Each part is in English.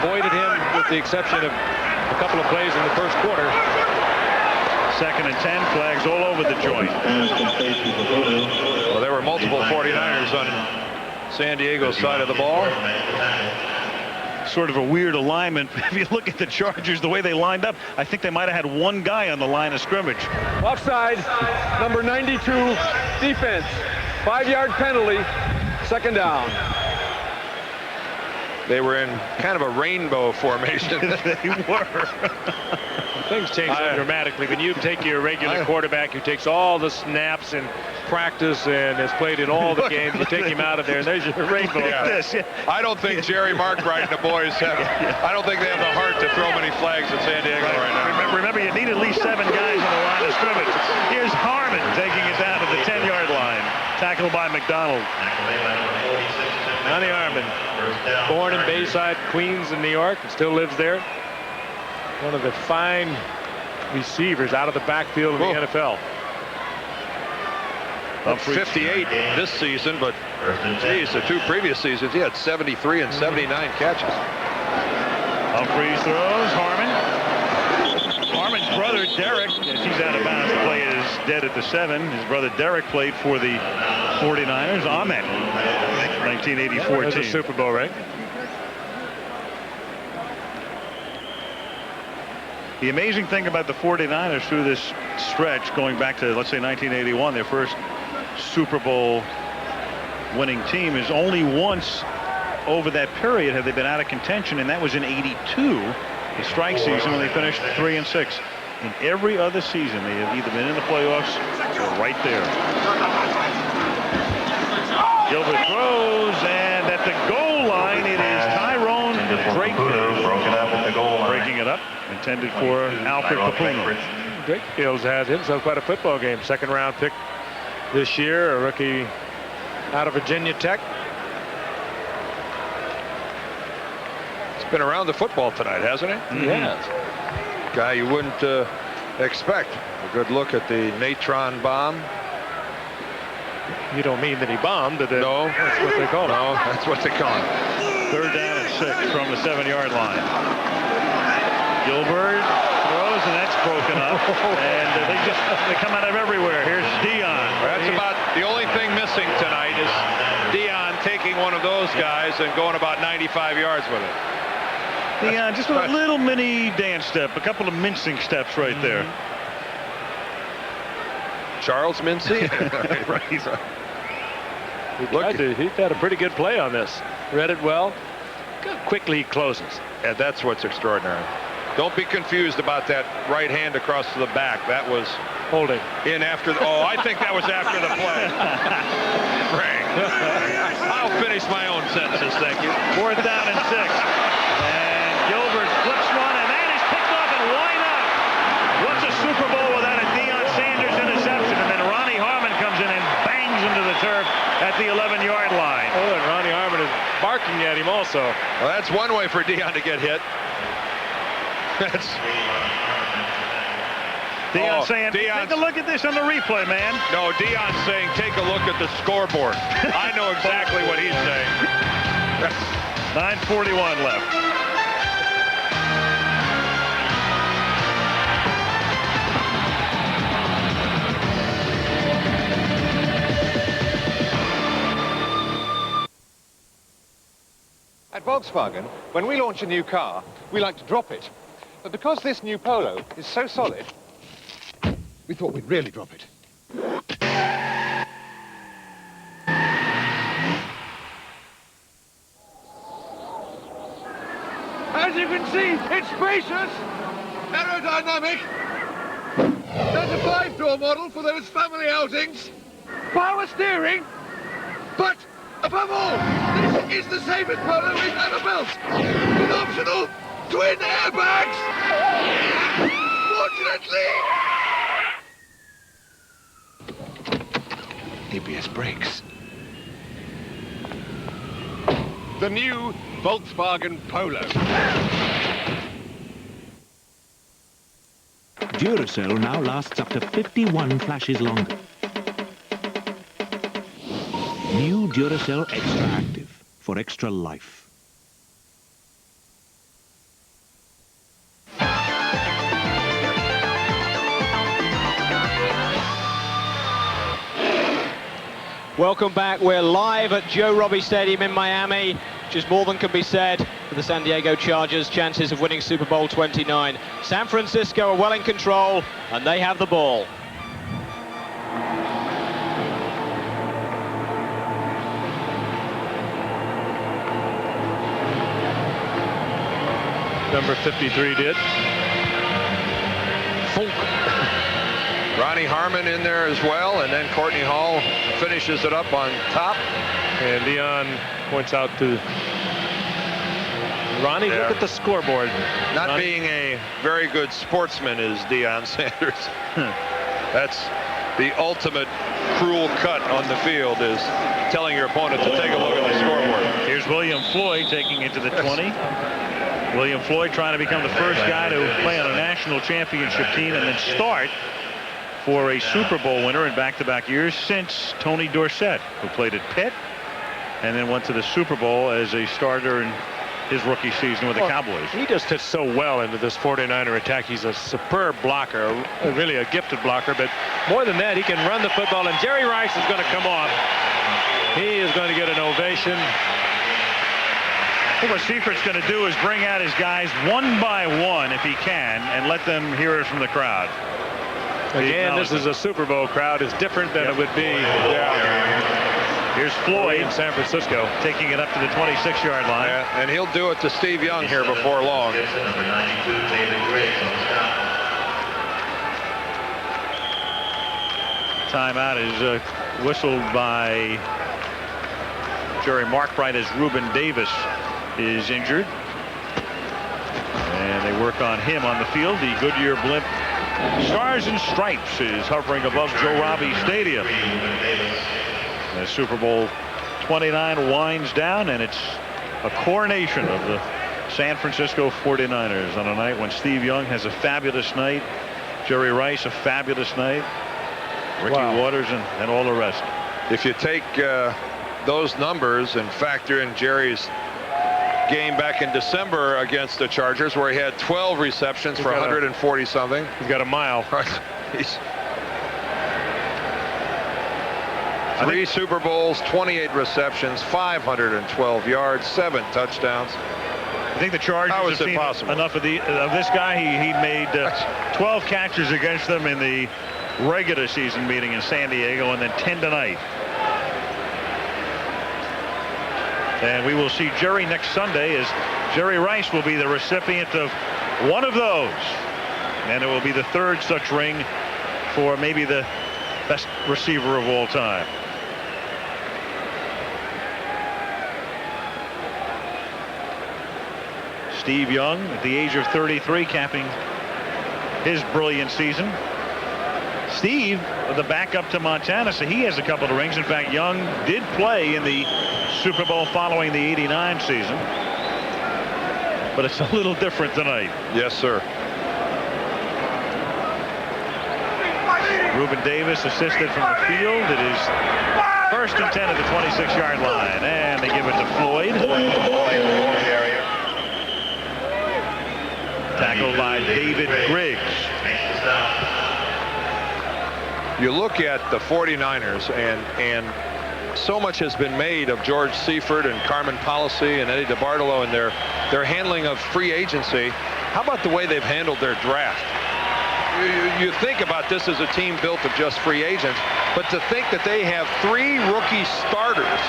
avoided him with the exception of a couple of plays in the first quarter. 2nd and 10, flags all over the joint. Well, there were multiple 49ers on San Diego's side of the ball. Sort of a weird alignment. If you look at the Chargers, the way they lined up, I think they might have had one guy on the line of scrimmage. Offside, number 92, defense. 5-yard penalty, 2nd down. They were in kind of a rainbow formation. They were. Things change dramatically when you take your regular quarterback who takes all the snaps in practice and has played in all the games. You take him out of there, and there's your rainbow. I don't think Jerry Markwright and the boys have. I don't think they have the heart to throw many flags at San Diego right now. Remember, you need at least 7 guys on the line of scrimmage. Here's Harmon taking it down to the 10-yard line. Tackled by McDonald. Ronnie Harmon, born in Bayside, Queens, in New York, and still lives there. One of the fine receivers out of the backfield in the NFL. Up 58 this season, but geez, the 2 previous seasons he had 73 and 79 catches. Humphreys throws. Harmon's brother Derek, as he's out of bounds, the play is dead at the 7. His brother Derek played for the 49ers. Ahmed, 1984 team. Super Bowl, right? The amazing thing about the 49ers through this stretch, going back to, let's say, 1981, their first Super Bowl winning team, is only once over that period have they been out of contention, and that was in '82, the strike season, when they finished 3-6. In every other season, they have either been in the playoffs or right there. Gilbert throws, and at the goal line, it is Tyrone Drake breaking it up, intended for Alfred Papuno. Drake Fields has himself quite a football game. 2nd-round pick this year, a rookie out of Virginia Tech. It's been around the football tonight, hasn't it? He has. Guy you wouldn't expect. A good look at the Natron bomb. You don't mean that he bombed, did it? No. That's what they call it. No, that's what they call it. 3rd down and 6 from the 7-yard line. Gilbert throws, and that's broken up. And they come out of everywhere. Here's Dion. That's about the only thing missing tonight is Dion taking one of those guys and going about 95 yards with it. Dion, just a little mini dance step, a couple of mincing steps right there. Charles Mincy. Right. He had a pretty good play on this. Read it well. Quickly he closes. Yeah, that's what's extraordinary. Don't be confused about that right hand across to the back. That was holding in after the. Oh, I think that was after the play. Frank. I'll finish my own sentences, thank you. 4th down and 6. And Gilbert flips one, and that is picked off, and why not? What's a Super Bowl without a Deion Sanders interception? And then Ronnie Harmon comes in and bangs into the turf at the 11-yard line. Oh, and Ronnie Harmon is barking at him also. Well, that's one way for Deion to get hit. That's Deion saying, take a look at this on the replay, man. No, Deion's saying, take a look at the scoreboard. I know exactly what he's saying. 9:41 left. At Volkswagen, when we launch a new car, we like to drop it. But because this new Polo is so solid, we thought we'd really drop it. As you can see, it's spacious, aerodynamic. There's a 5-door model for those family outings. Power steering. But above all, this is the safest Polo we've ever built. With optional twin airbags. Fortunately. ABS brakes. The new Volkswagen Polo. Duracell now lasts up to 51 flashes longer. New Duracell Extra Active for extra life. Welcome back. We're live at Joe Robbie Stadium in Miami, which is more than can be said for the San Diego Chargers' chances of winning Super Bowl 29. San Francisco are well in control, and they have the ball. Number 53 did. Ronnie Harmon in there as well, and then Courtney Hall finishes it up on top. And Dion points out to Ronnie, look at the scoreboard. Not Ronnie. being a very good sportsman is Deion Sanders. That's the ultimate cruel cut on the field, is telling your opponent to take a look at the scoreboard. Here's William Floyd taking it to the 20. William Floyd trying to become the first guy to play on a national championship team and then start for a Super Bowl winner in back-to-back years since Tony Dorsett, who played at Pitt and then went to the Super Bowl as a starter in his rookie season with the Cowboys. He just fits so well into this 49er attack. He's a superb blocker, really a gifted blocker, but more than that, he can run the football, and Jerry Rice is going to come off. He is going to get an ovation. I think what Seifert's going to do is bring out his guys one by one, if he can, and let them hear it from the crowd. Again, this is a Super Bowl crowd. It's different than it would be Here's Floyd in San Francisco, taking it up to the 26-yard line. Yeah, and he'll do it to Steve Young here before long. Timeout is whistled by Jerry Markbright as Reuben Davis is injured. And they work on him on the field. The Goodyear blimp Stars and Stripes is hovering above Joe Robbie Stadium. As Super Bowl 29 winds down, and it's a coronation of the San Francisco 49ers on a night when Steve Young has a fabulous night, Jerry Rice a fabulous night, Ricky Waters and all the rest. If you take those numbers and factor in Jerry's game back in December against the Chargers, where he had 12 receptions for 140 something. He's got a mile. He's 3 Super Bowls, 28 receptions, 512 yards, 7 touchdowns. I think the Chargers have seen enough of this guy. He made 12 catches against them in the regular season meeting in San Diego, and then 10 tonight. And we will see Jerry next Sunday, as Jerry Rice will be the recipient of one of those. And it will be the third such ring for maybe the best receiver of all time. Steve Young, at the age of 33, capping his brilliant season. Steve, the backup to Montana, so he has a couple of rings. In fact, Young did play in the Super Bowl following the '89 season. But it's a little different tonight. Yes, sir. Reuben Davis assisted from the field. It is 1st and 10 at the 26-yard line. And they give it to Floyd. Tackled by David Griggs. You look at the 49ers, and so much has been made of George Seifert and Carmen Policy and Eddie DeBartolo and their handling of free agency. How about the way they've handled their draft? You think about this as a team built of just free agents, but to think that they have 3 rookie starters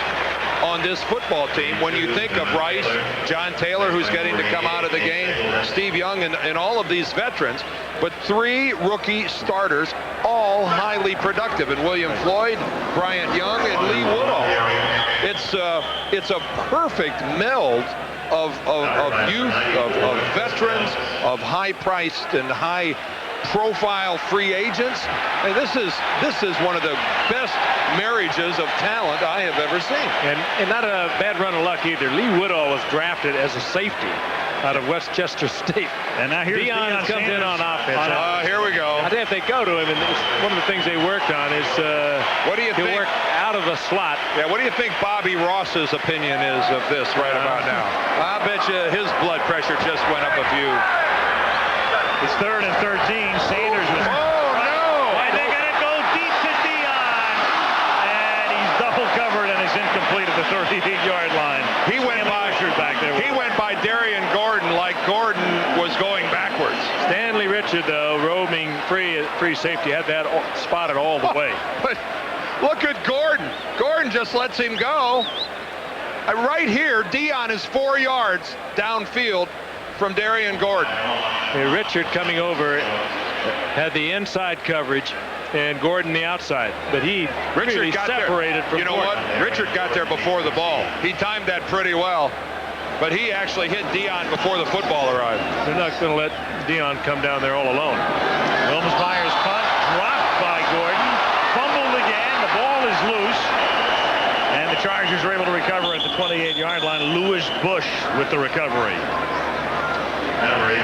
on this football team, when you think of Rice, John Taylor, who's getting to come out of the game, Steve Young, and all of these veterans, but 3 rookie starters, all highly productive, and William Floyd, Bryant Young, and Lee Woodall. It's a perfect meld of youth, of veterans, of high-priced and high-profile free agents. And this is one of the best marriages of talent I have ever seen. And not a bad run of luck either. Lee Woodall was drafted as a safety out of Westchester State. And now here's Deion comes in on offense. Here we go. I think if they go to him, and one of the things they worked on is what do you think? Work out of the slot. Yeah, what do you think Bobby Ross's opinion is of this right about now? I bet you his blood pressure just went up a few. It's 3rd and 13. Sanders was. Oh no! And they're going to go deep to Deion, and he's double at the 38-yard line. He went by back there. He went by Darian Gordon like Gordon was going backwards. Stanley Richard, though, roaming free safety, had that spotted all the way. But look at Gordon. Gordon just lets him go. Right here, Dion is 4 yards downfield from Darian Gordon. Richard coming over had the inside coverage and Gordon the outside, but he really separated from You know Gordon. what? Richard got there before the ball. He timed that pretty well, but he actually hit Dion before the football arrived. They're not going to let Dion come down there all alone. Wilms-Myers punt dropped by Gordon. Fumbled again. The ball is loose. And the Chargers are able to recover at the 28-yard line. Lewis Bush with the recovery.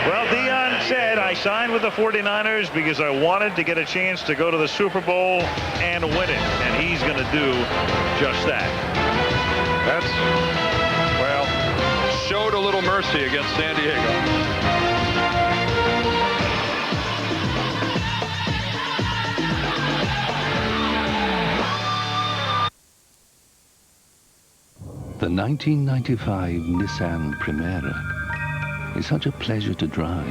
Well, Dion said, I signed with the 49ers because I wanted to get a chance to go to the Super Bowl and win it. And he's going to do just that. That's, well, showed a little mercy against San Diego. The 1995 Nissan Primera is such a pleasure to drive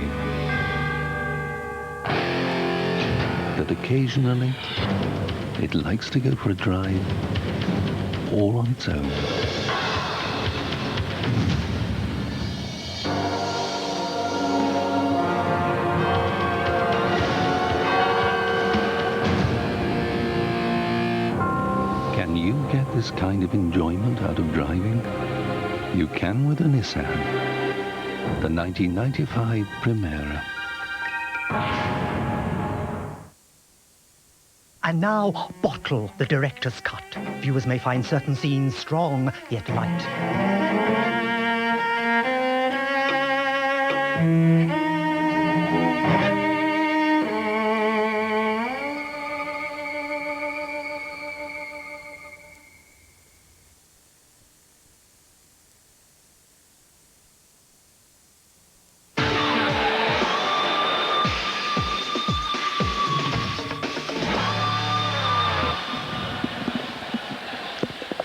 that occasionally it likes to go for a drive all on its own. Can you get this kind of enjoyment out of driving? You can with a Nissan. The 1995 Primera. And now, Bottle, the director's cut. Viewers may find certain scenes strong, yet light.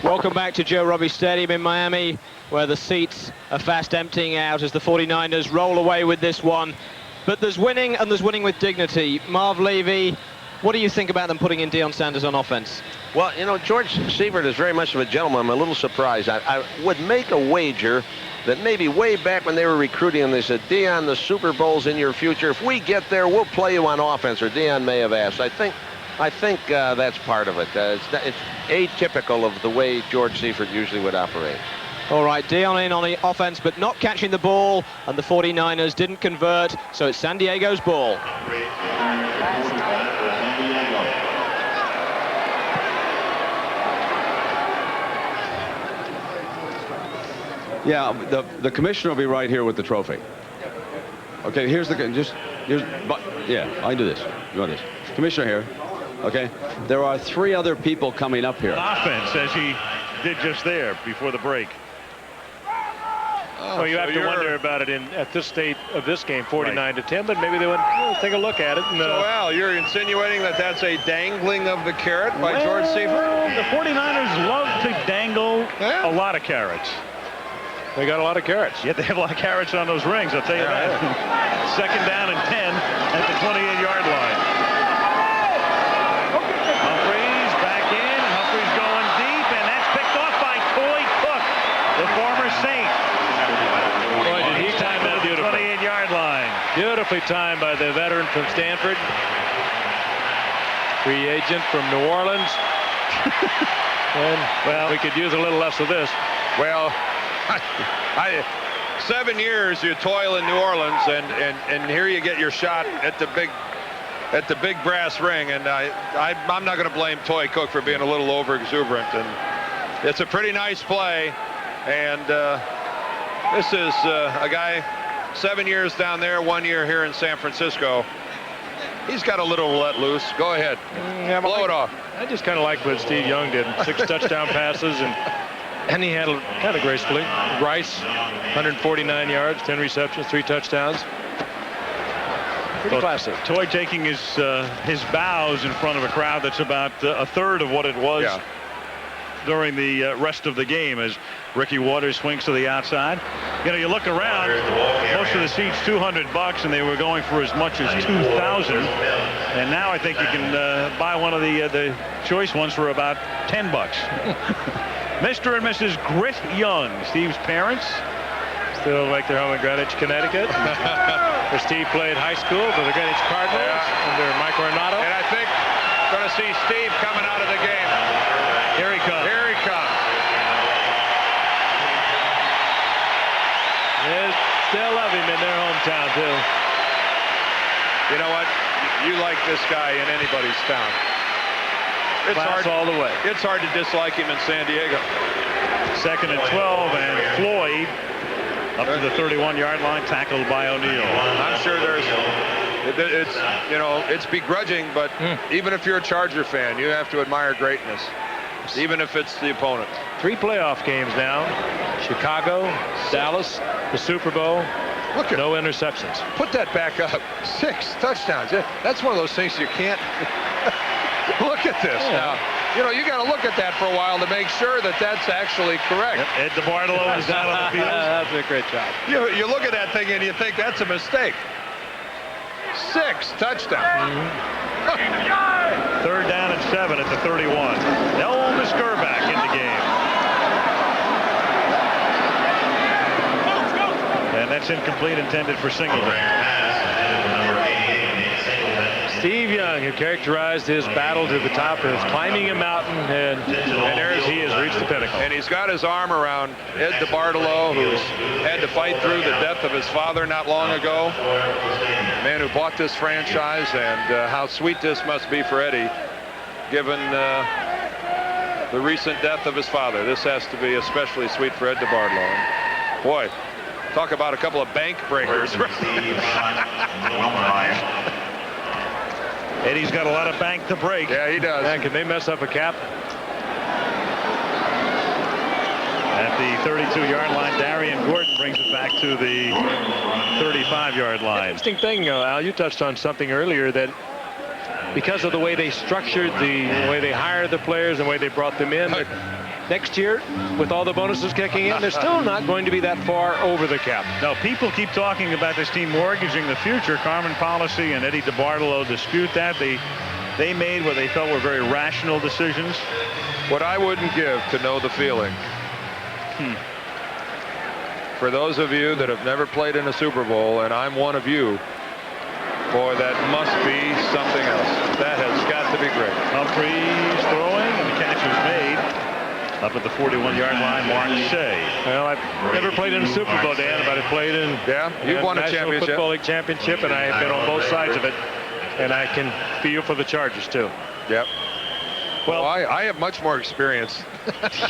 Welcome back to Joe Robbie Stadium in Miami, where the seats are fast emptying out as the 49ers roll away with this one. But there's winning, and there's winning with dignity. Marv, Levy, what do you think about them putting in Deion Sanders on offense? Well, you know, George Seifert is very much of a gentleman. I'm a little surprised. I would make a wager that maybe way back when they were recruiting him, they said, Deion, the Super Bowl's in your future. If we get there, we'll play you on offense, or Deion may have asked. I think that's part of it. It's atypical of the way George Seifert usually would operate. All right, Deion in on the offense, but not catching the ball, and the 49ers didn't convert, so it's San Diego's ball. Yeah, the commissioner will be right here with the trophy. Okay, here's yeah, I can do this. You want this? Commissioner here. Okay, there are 3 other people coming up here. Offense, as he did just there before the break. Well, you have to wonder about it at this state of this game, 49-10, but maybe they would take a look at it. And, so, Al, you're insinuating that that's a dangling of the carrot by George Seifert? The 49ers love to dangle a lot of carrots. They got a lot of carrots. Yet they have a lot of carrots on those rings, I'll tell you that. Second down and 10 at the 28-yard line. Humphreys back in. Humphreys going deep, and that's picked off by Toy Cook, the former Saint. Boy, did he time that beautifully. 28-yard line. Beautifully timed by the veteran from Stanford. Free agent from New Orleans. And, well, we could use a little less of this. Well, 7 years you toil in New Orleans, and here you get your shot at the big brass ring, and I'm not going to blame Toy Cook for being a little over exuberant, and it's a pretty nice play, and this is a guy 7 years down there, 1 year here in San Francisco. He's got a little let loose. Go ahead, blow it off. I just kind of like what Steve Young did. 6 touchdown passes, and he handled it kind of gracefully. Rice, 149 yards, 10 receptions, 3 touchdowns. Pretty classic. Toy taking his bows in front of a crowd that's about a third of what it was during the rest of the game as Ricky Waters swings to the outside. You know, you look around, most of the seats $200, and they were going for as much as $2,000. And now I think you can buy one of the choice ones for about $10. Mr. and Mrs. Grit Young, Steve's parents. Still like their home in Greenwich, Connecticut. Where Steve played high school for the Greenwich Cardinals under Mike Renato. And I think going to see Steve coming out of the game. Here he comes. Here he comes. They still love him in their hometown, too. You know what? You like this guy in anybody's town. It's Class hard all the way. It's hard to dislike him in San Diego. 2nd and 12, and Floyd up to the 31-yard line, tackled by O'Neal. I'm sure it's, you know, it's begrudging, but even if you're a Charger fan, you have to admire greatness, even if it's the opponent. 3 playoff games now. Chicago, Dallas, the Super Bowl. Look at no interceptions. Put that back up. 6 touchdowns. That's one of those things you can't. Look at this now. You know, you got to look at that for a while to make sure that that's actually correct. Ed DeBartolo is down on the field. That's a great job. You look at that thing and you think that's a mistake. 6 touchdowns. 3rd down and 7 at the 31. Elvis Gerback in the game. And that's incomplete, intended for Singleton. Steve Young, who characterized his battle to the top as climbing a mountain, and there he has reached the pinnacle. And he's got his arm around Ed DeBartolo, who's had to fight through the death of his father not long ago. The man who bought this franchise, and how sweet this must be for Eddie, given the recent death of his father. This has to be especially sweet for Ed DeBartolo. And boy, talk about a couple of bank breakers. Eddie's got a lot of bank to break. Yeah, he does. Man, can they mess up a cap? At the 32-yard line, Darian Gordon brings it back to the 35-yard line. Interesting thing, Al, you touched on something earlier, that because of the way they structured, the way they hired the players, and the way they brought them in, next year, with all the bonuses kicking in, they're still not going to be that far over the cap. No, people keep talking about this team mortgaging the future. Carmen Policy and Eddie DeBartolo dispute that. They made what they felt were very rational decisions. What I wouldn't give to know the feeling. For those of you that have never played in a Super Bowl, and I'm one of you, boy, that must be something else. That has got to be great. Humphreys throwing, and the catch was made. Up at the 41-yard line, Mark Shea. Well, I've never played in a Super Bowl, Dan, but I've played in you've won a National championship. Football League championship, and I have been on both sides of it, and I can feel for the Chargers too. Yep. Well, I have much more experience.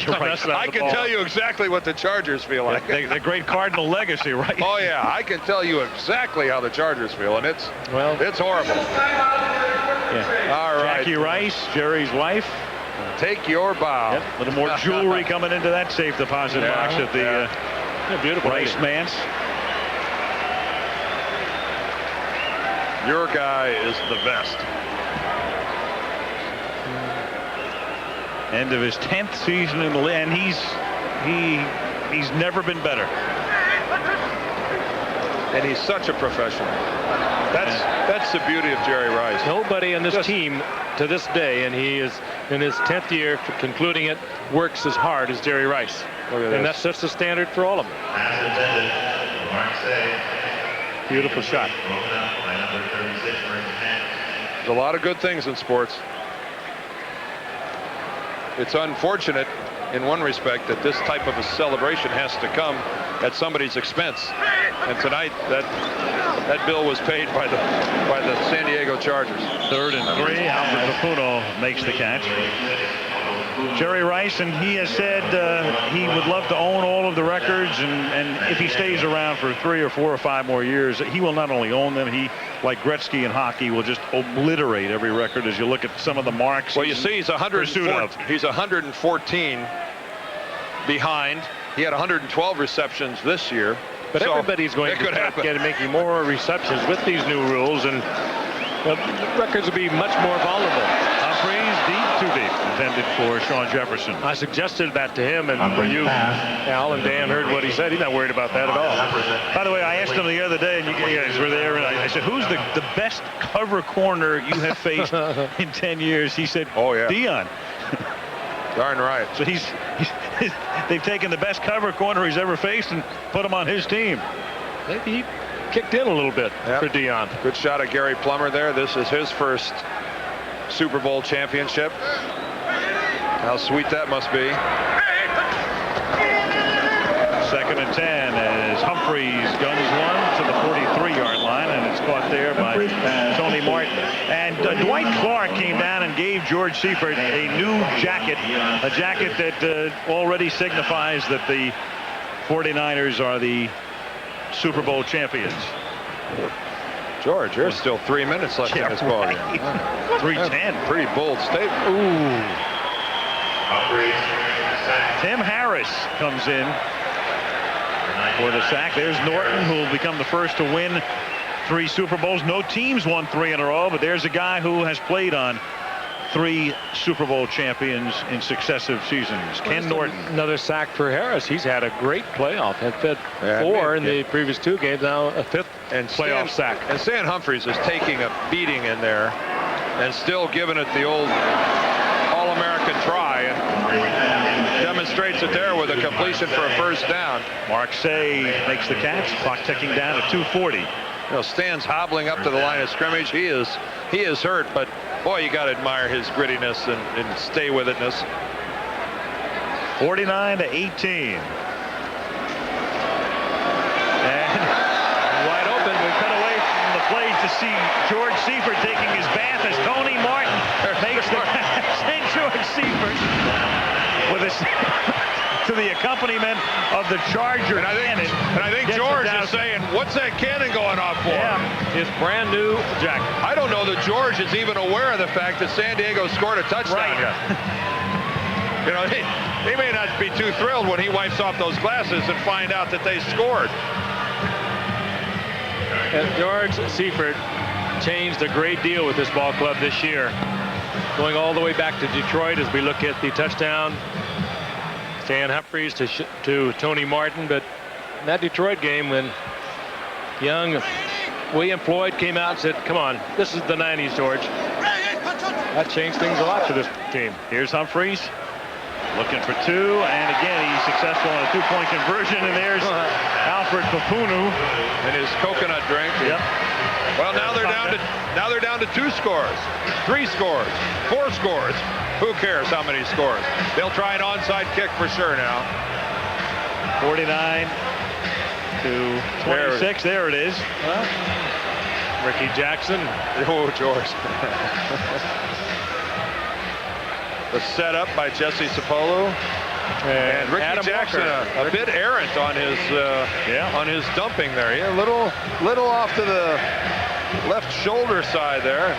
You're right. I can tell you exactly what the Chargers feel like. The great Cardinal legacy, right? Oh yeah, I can tell you exactly how the Chargers feel, and it's horrible. Yeah. All right. Jackie Rice, Jerry's wife. Take your bow. Yep. A little more jewelry coming into that safe deposit box at the beautiful Rice Manse. Your guy is the best. End of his 10th season in the league, and he's never been better. And he's such a professional. That's the beauty of Jerry Rice. Nobody in this team to this day, and he is in his 10th year, concluding it, works as hard as Jerry Rice. And that sets the standard for all of them. Beautiful shot. There's a lot of good things in sports. It's unfortunate in one respect that this type of a celebration has to come at somebody's expense. And tonight that bill was paid by the San Diego Chargers. 3rd and 3. Albert Vapuno makes the catch. Jerry Rice, and he has said he would love to own all of the records, and if he stays around for 3 or 4 or 5 more years, he will not only own them, he, like Gretzky in hockey, will just obliterate every record as you look at some of the marks. Well, you see, he's 114 behind. He had 112 receptions this year. But everybody's going to start making more receptions with these new rules, and the records will be much more vulnerable. Humphreys deep, too deep. intended for Sean Jefferson. I suggested that to him, and for you, Al, and Dan heard what he said. He's not worried about that at all. By the way, I asked him the other day, and you guys were there, and I said, who's the best cover corner you have faced in 10 years? He said, oh, yeah. Dion. Darn right. So they've taken the best cover corner he's ever faced and put him on his team. Maybe he kicked in a little bit for Dion. Good shot at Gary Plummer there. This is his first Super Bowl championship. How sweet that must be. 2nd and 10 as Humphreys guns one to the 43-yard line, and it's caught there by Tony Martin. And Dwight Clark came down and gave George Seifert a new jacket, a jacket that already signifies that the 49ers are the Super Bowl champions. George, there's still 3 minutes left in this ball game. 3:10. Pretty bold statement. Ooh. Tim Harris comes in for the sack. There's Norton, who will become the first to win 3 Super Bowls. No teams won 3 in a row, but there's a guy who has played on 3 Super Bowl champions in successive seasons. Ken Norton. Another sack for Harris. He's had a great playoff. Had 4 in the previous 2 games. Now a 5th playoff sack. And Stan Humphries is taking a beating in there and still giving it the old All-American try, and demonstrates it there with a completion for a first down. Mark Say makes the catch. Clock ticking down to 2:40. You know, Stan's hobbling up to the line of scrimmage. He is hurt, but boy, you got to admire his grittiness and stay with itness. 49-18. And wide open. We cut away from the plays to see George Seifert taking his bath as Tony Martin makes the catch. And George Seifert with his to the accompaniment of the Charger cannon. And I think George is saying, what's that cannon going off for? Yeah, his brand new jacket. I don't know that George is even aware of the fact that San Diego scored a touchdown yet. You know, he may not be too thrilled when he wipes off those glasses and find out that they scored. And George Seifert changed a great deal with this ball club this year. Going all the way back to Detroit as we look at the touchdown. Stan Humphries to Tony Martin, but in that Detroit game when young William Floyd came out and said, come on, this is the 90s, George. That changed things a lot for this team. Here's Humphries looking for 2, and again he's successful on a 2-point conversion, and there's Alfred Papunu and his coconut drink. Yep. Well, now they're down to 2 scores, 3 scores, 4 scores. Who cares how many scores? They'll try an onside kick for sure now. 49-26. There it is. Well, Ricky Jackson. Oh, George. The setup by Jesse Sapolo. And Ricky Adam Jackson a bit errant on his dumping there. Yeah, a little off to the left shoulder side there.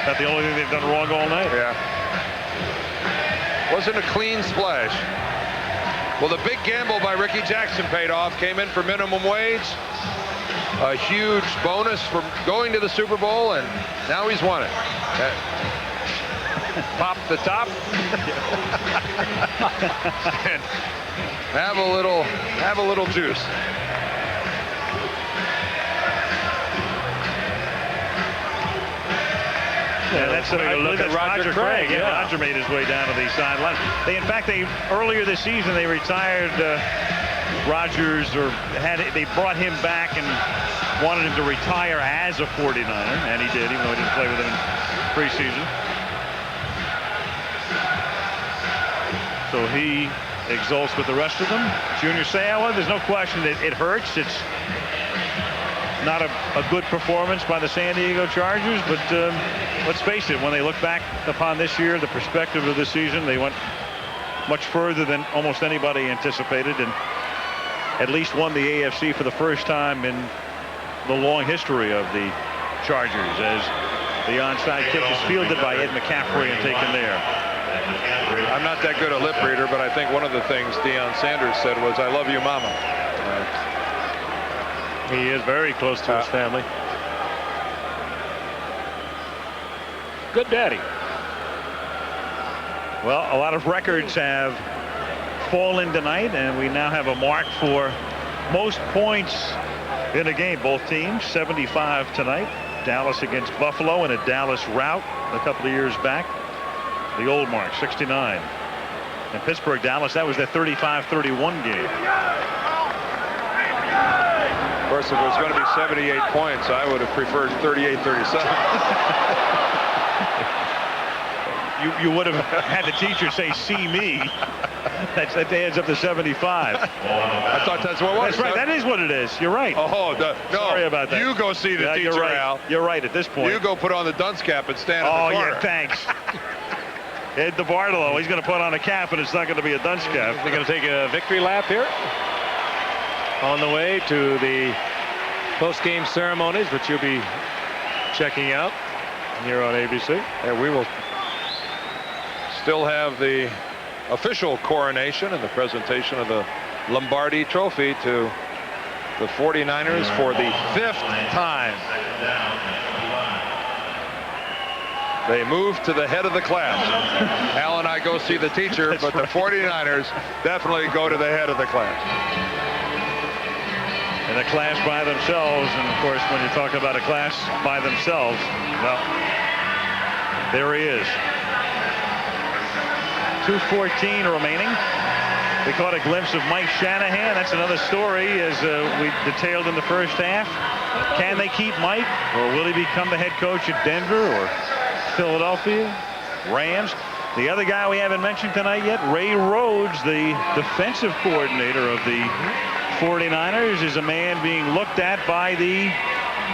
Not the only thing they've done wrong all night. Yeah. Wasn't a clean splash. Well, the big gamble by Ricky Jackson paid off. Came in for minimum wage. A huge bonus for going to the Super Bowl, and now he's won it. Pop the top. And have a little juice. Yeah, that's Roger Craig. Yeah, Roger made his way down to the sideline. In fact, earlier this season they retired Rodgers, or they brought him back and wanted him to retire as a 49er, and he did, even though he didn't play with them in preseason. So he exults with the rest of them. Junior Seau, there's no question that it hurts. It's not a good performance by the San Diego Chargers, but let's face it, when they look back upon this year, the perspective of this season, they went much further than almost anybody anticipated, and at least won the AFC for the first time in the long history of the Chargers, as the onside kick is fielded by Ed McCaffrey and taken there. I'm not that good a lip reader, but I think one of the things Deion Sanders said was, "I love you, Mama." He is very close to his family. Good daddy. Well, a lot of records have fallen tonight, and we now have a mark for most points in a game. Both teams 75 tonight. Dallas against Buffalo in a Dallas rout a couple of years back. The old mark, 69. And Pittsburgh, Dallas, that was their 35-31 game. Of course, if it was going to be 78 points, I would have preferred 38-37. You would have had the teacher say, "See me." That adds up to 75. I thought that's what it was. That's right. That is what it is. You're right. Oh, no. Sorry about that. You go see the teacher, you're right. Al. You're right at this point. You go put on the dunce cap and stand in the corner. Yeah, thanks. Ed DeBartolo, he's going to put on a cap, and it's not going to be a dunce cap. They're going to take a victory lap here on the way to the post-game ceremonies, which you'll be checking out here on ABC. And we will still have the official coronation and the presentation of the Lombardi Trophy to the 49ers for the 5th time. They move to the head of the class. Al and I go see the teacher, but the 49ers definitely go to the head of the class. And a class by themselves, and of course, when you talk about a class by themselves, well, there he is. 2:14 remaining. We caught a glimpse of Mike Shanahan. That's another story, as we detailed in the first half. Can they keep Mike, or will he become the head coach at Denver or Philadelphia, Rams? The other guy we haven't mentioned tonight yet, Ray Rhodes, the defensive coordinator of the 49ers, is a man being looked at by the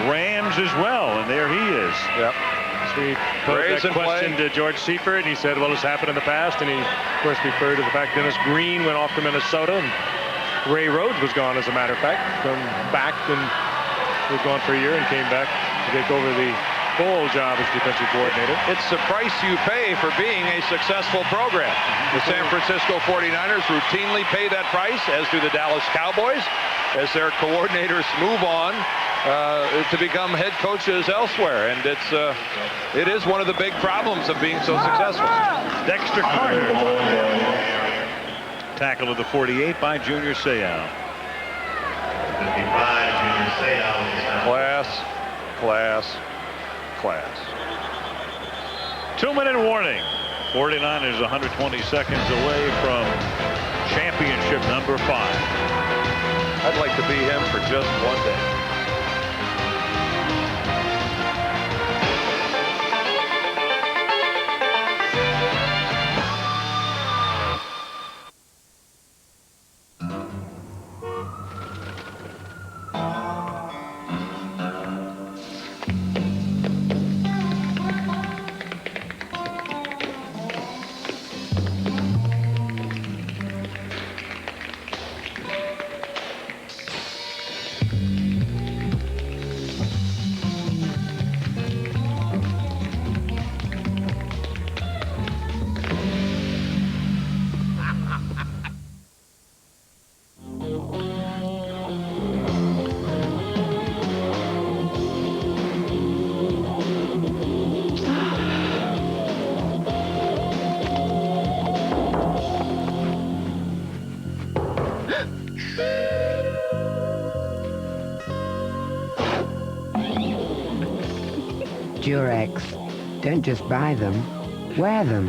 Rams as well, and there he is. Yep. So we posed that question to George Seifert, and he said, well, it's happened in the past, and he, of course, referred to the fact Dennis Green went off to Minnesota, and Ray Rhodes was gone, as a matter of fact, come back, and was gone for a year and came back to take over the full job as defensive coordinator. It's the price you pay for being a successful program. The San Francisco 49ers routinely pay that price, as do the Dallas Cowboys, as their coordinators move on to become head coaches elsewhere. And it is one of the big problems of being so successful. Dexter Carter. Tackle of the 48 by Junior Seau. 55, Junior Seau. Class. 2-minute warning. 49ers 120 seconds away from championship number 5. I'd like to be him for just one day. Durex. Don't just buy them, wear them.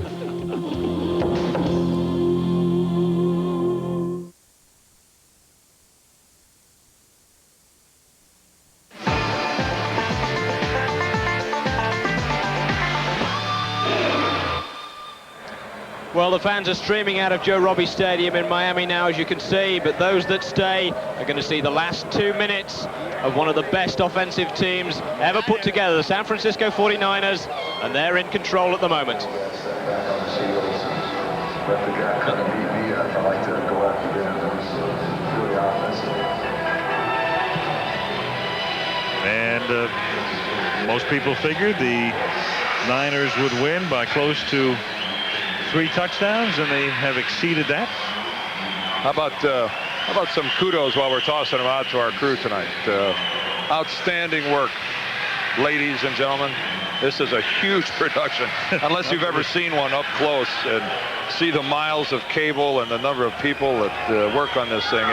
Well, the fans are streaming out of Joe Robbie Stadium in Miami now, as you can see, but those that stay are going to see the last 2 minutes of one of the best offensive teams ever put together, the San Francisco 49ers, and they're in control at the moment. And most people figured the Niners would win by close to 3 touchdowns, and they have exceeded that. How about some kudos while we're tossing them out to our crew tonight? Outstanding work ladies and gentlemen. This is a huge production, unless you've ever seen one up close and see the miles of cable and the number of people that work on this thing.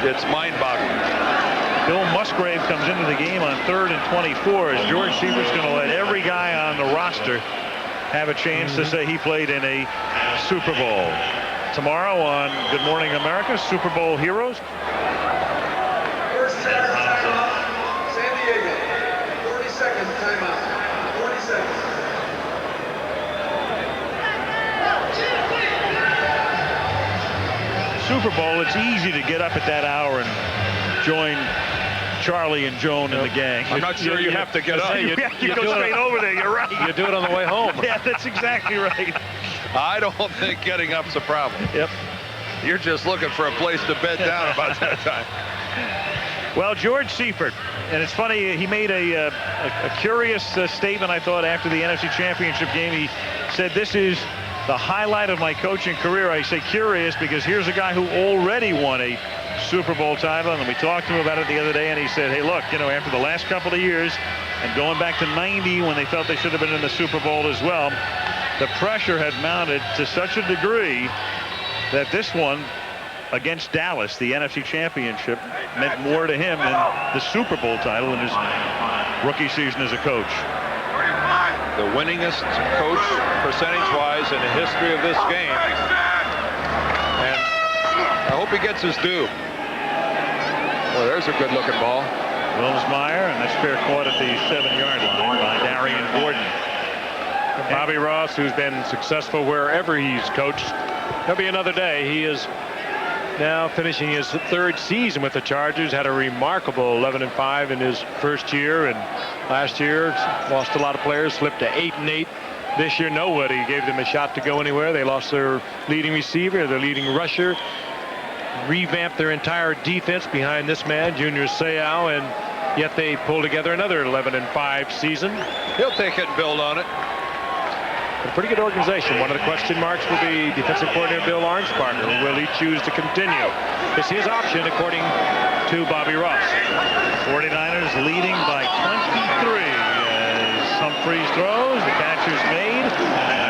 It's mind-boggling. Bill Musgrave comes into the game on 3rd and 24 as George Seifert's going to let every guy on the roster have a chance to say he played in a Super Bowl. Tomorrow on Good Morning America, Super Bowl heroes. First timeout, San Diego. 40 seconds timeout. 40 seconds. Super Bowl, it's easy to get up at that hour and join Charlie and Joan and the gang. I'm not sure you have to get up. You go straight over there, you're right. You do it on the way home. Yeah, that's exactly right. I don't think getting up's a problem. Yep. You're just looking for a place to bed down about that time. Well, George Seifert, and it's funny, he made a curious statement, I thought, after the NFC Championship game. He said, this is the highlight of my coaching career. I say curious because here's a guy who already won a Super Bowl title, and we talked to him about it the other day, and he said, hey, look, after the last couple of years and going back to 90 when they felt they should have been in the Super Bowl as well, the pressure had mounted to such a degree that this one against Dallas, the NFC Championship, meant more to him than the Super Bowl title in his rookie season as a coach. The winningest coach percentage-wise in the history of this game. And I hope he gets his due. Well, there's a good-looking ball. Wilmsmeyer, and that's fair caught at the 7-yard line by Darian Gordon. Bobby Ross, who's been successful wherever he's coached. There'll be another day. He is now finishing his 3rd season with the Chargers. Had a remarkable 11-5 in his first year, and last year lost a lot of players, slipped to 8-8. This year, nobody gave them a shot to go anywhere. They lost their leading receiver, their leading rusher, revamped their entire defense behind this man, Junior Seau, and yet they pulled together another 11-5 season. He'll take it and build on it. A pretty good organization. One of the question marks will be defensive coordinator Bill Arnsparger. Will he choose to continue? It's his option, according to Bobby Ross. 49ers leading by 23 as Humphreys throws. The catch is made.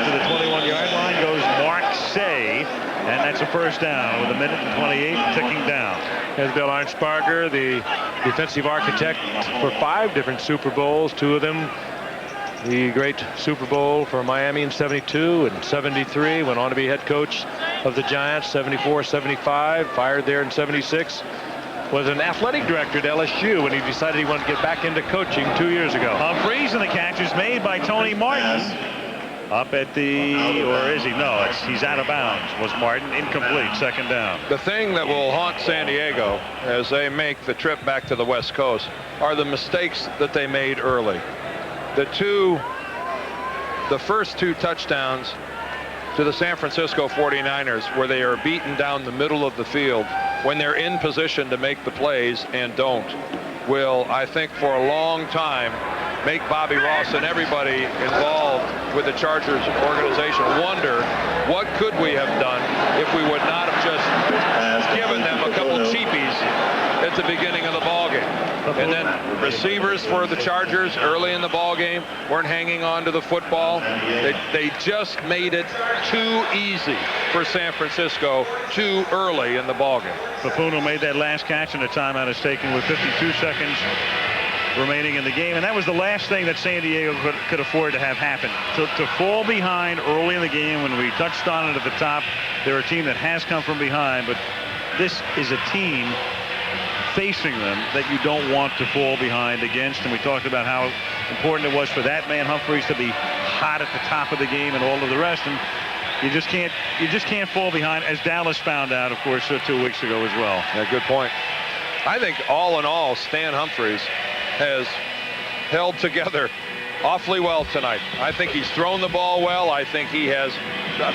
To the 21-yard line goes Mark Say, and that's a first down with 1:28 ticking down. As Bill Arnsparger, the defensive architect for 5 different Super Bowls, 2 of them the great Super Bowl for Miami in '72 and '73. Went on to be head coach of the Giants, '74, '75. Fired there in '76. Was an athletic director at LSU when he decided he wanted to get back into coaching 2 years ago. Humphreys, and the catch is made by Tony Martin. Up at the, or is he? No, he's out of bounds. Was Martin. Incomplete, second down. The thing that will haunt San Diego as they make the trip back to the West Coast are the mistakes that they made early. The first 2 touchdowns to the San Francisco 49ers, where they are beaten down the middle of the field when they're in position to make the plays and don't, will, I think, for a long time make Bobby Ross and everybody involved with the Chargers organization wonder, what could we have done if we would not have just given them a couple cheapies at the beginning of the ballgame. And then receivers for the Chargers early in the ballgame weren't hanging on to the football. They just made it too easy for San Francisco too early in the ballgame. Buffon, who made that last catch, and a timeout is taken with 52 seconds remaining in the game, and that was the last thing that San Diego could afford to have happen. To fall behind early in the game. When we touched on it at the top, they're a team that has come from behind, but this is a team facing them that you don't want to fall behind against, and we talked about how important it was for that man Humphreys to be hot at the top of the game and all of the rest, and you just can't fall behind, as Dallas found out, of course, 2 weeks ago as well. Yeah, good point. I think all in all, Stan Humphreys has held together awfully well tonight. I think he's thrown the ball well. I think he has,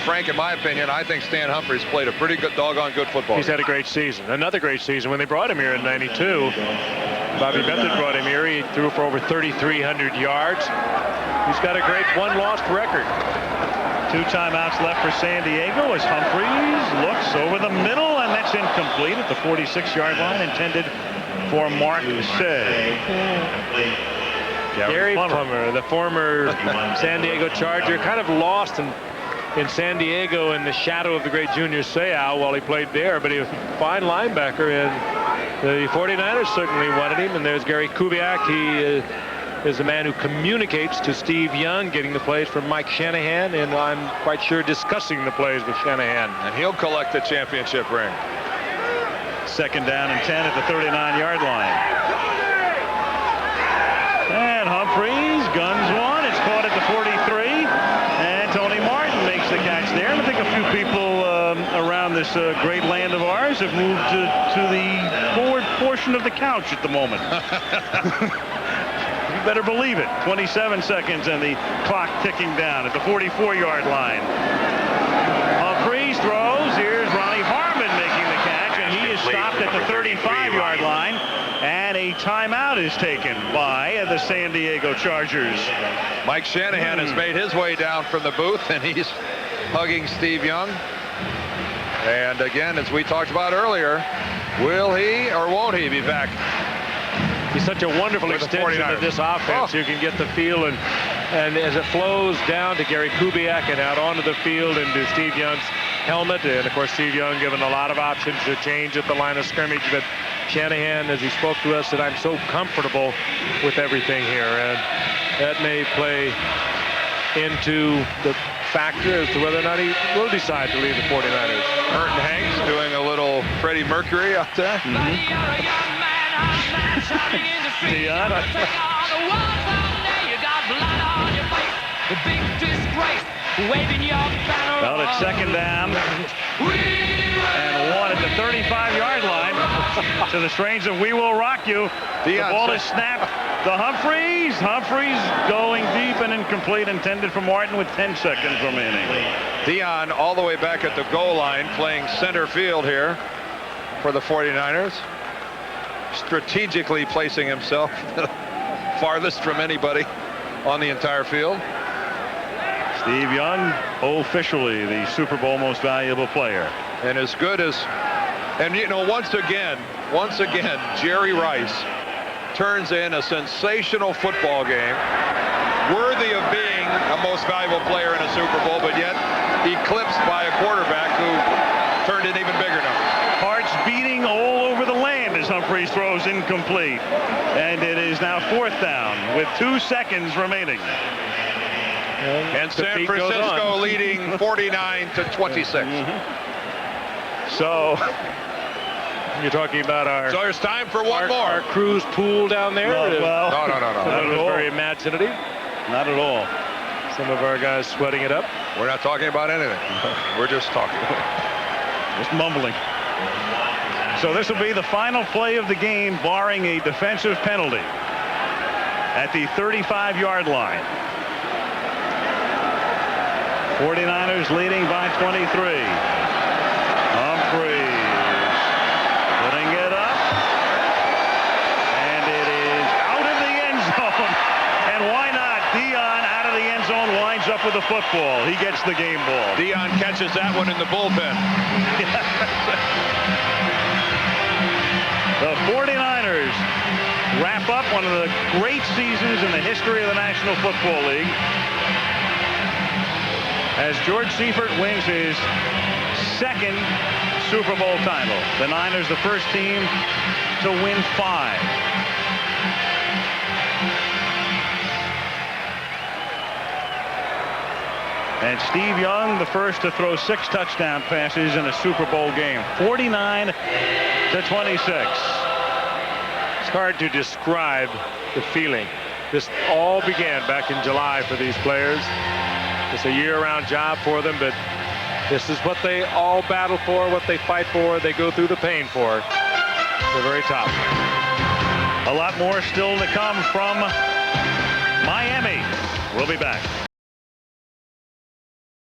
Frank, in my opinion, I think Stan Humphreys played a pretty good, doggone good football. He's had a great season. Another great season when they brought him here in '92. Bobby Benton brought him here. He threw for over 3,300 yards. He's got a great one-lost record. 2 timeouts left for San Diego as Humphreys looks over the middle, and that's incomplete at the 46-yard line, intended for Mark Say. Gary Plummer, the former San Diego Charger, kind of lost in San Diego in the shadow of the great Junior Seau while he played there, but he was a fine linebacker, and the 49ers certainly wanted him. And there's Gary Kubiak. He is the man who communicates to Steve Young, getting the plays from Mike Shanahan, and I'm quite sure discussing the plays with Shanahan. And he'll collect the championship ring. 2nd down and 10 at the 39-yard line. And Humphreys guns one. It's caught at the 43. And Tony Martin makes the catch there. And I think a few people around this great land of ours have moved to the forward portion of the couch at the moment. You better believe it. 27 seconds and the clock ticking down at the 44-yard line. Humphreys throws. Here's Ronnie Harmon making the catch, and he is stopped at the 35-yard line. And a timeout is taken by the San Diego Chargers. Mike Shanahan has made his way down from the booth, and he's hugging Steve Young. And again, as we talked about earlier, will he or won't he be back? He's such a wonderful extension of this offense. You can get the feel, and as it flows down to Gary Kubiak and out onto the field into Steve Young's helmet, and of course Steve Young given a lot of options to change at the line of scrimmage, but Shanahan, as he spoke to us, said, I'm so comfortable with everything here, and that may play into the factor as to whether or not he will decide to leave the 49ers. Merton Hanks doing a little Freddie Mercury out there. Dion. Well, it's 2nd down and 1 at the 35-yard line. To the strains of We Will Rock You. The ball is snapped. The Humphreys going deep and incomplete, intended for Martin with 10 seconds remaining. Dion all the way back at the goal line, playing center field here for the 49ers. Strategically placing himself farthest from anybody on the entire field. Steve Young, officially the Super Bowl most valuable player. And as good as, and you know, once again, Jerry Rice turns in a sensational football game, worthy of being a most valuable player in a Super Bowl, but yet eclipsed by a quarterback who turned in even bigger numbers. Hearts beating all over the land as Humphreys throws incomplete. And it is now 4th down with 2 seconds remaining. And San Francisco leading 49-26. So you're talking about our. So there's time for one more. Our cruise pool down there. No. That was very imaginative. Not at all. Some of our guys sweating it up. We're not talking about anything. We're just talking. Just mumbling. So this will be the final play of the game, barring a defensive penalty at the 35-yard line. 49ers leading by 23. Humphreys putting it up, and it is out of the end zone. And why not? Dion out of the end zone winds up with the football. He gets the game ball. Dion catches that one in the bullpen. The 49ers wrap up one of the great seasons in the history of the National Football League as George Seifert wins his 2nd Super Bowl title. The Niners, the first team to win 5. And Steve Young, the first to throw 6 touchdown passes in a Super Bowl game. 49-26. It's hard to describe the feeling. This all began back in July for these players. It's a year-round job for them, but this is what they all battle for, what they fight for, they go through the pain for. The very top. A lot more still to come from Miami. We'll be back.